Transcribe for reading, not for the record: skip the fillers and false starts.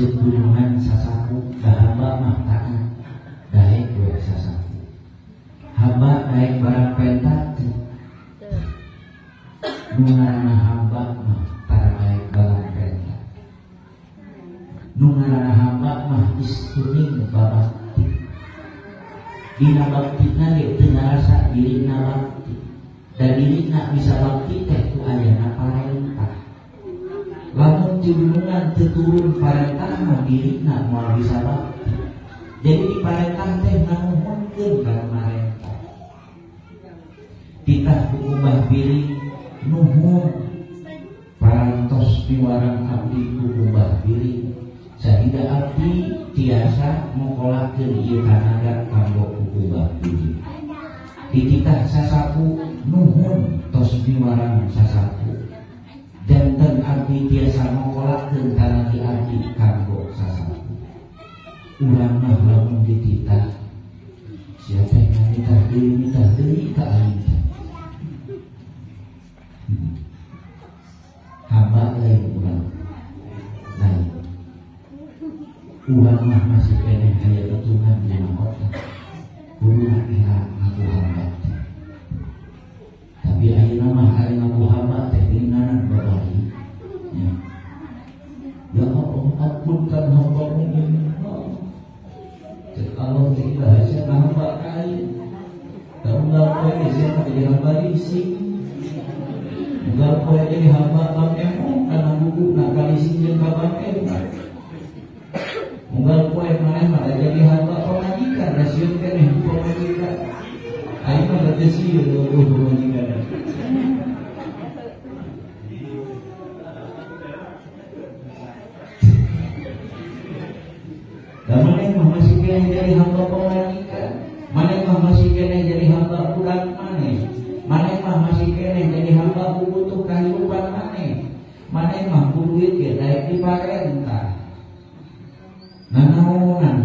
segunungan sasaku dah hamba mah taat daek we sasaku hamba daek barang pentat nungarana hamba mah para daek barang pentat nungarana hamba mah istuning babakti dina baktina ge teu ngarasa dirina bakti dan dirina bisa bakti teh ku ayana parentah lamun junungan turun parentah mah dirina moal bisa bakti jadi di parentah teh nganuhunkeun ka parentah titah kubah piring nuhun parantos piwarang abdi kubah piring sahida abdi tiasa mengkolakeun ieu kanaga kanggo kubah piring dititah sasapu nuhun tos piwarang sasapu janten abdi tiasa mengkolakeun kana ti abdi kanggo sasapu urang mah lamun dititah siapa yang minta deui ka aing hamba lain urang lain urang mah masih keneh aya utungan di mahkota kudu era ngaku hamba tapi ayeuna mah ari ngaku hamba teh ringanan babari ya Allah ampunkan hamba ini kalau tidak hasil hamba kain daulah kowe siapa jadi hamba risik enggak kowe jadi hamba bang karena buku nak kali sinjen kabang enggak kowe maneh mah jadi hamba pemajikan rasieun keneh pemajikan aing mah teu sieun pemajikan maneh mah masih keneh jadi hamba pemajikan maneh mah masih keneh jadi hamba budak maneh maneh mah masih keneh jadi hamba butuh kehidupan maneh mah ku duit ge daek diparentah nanaonan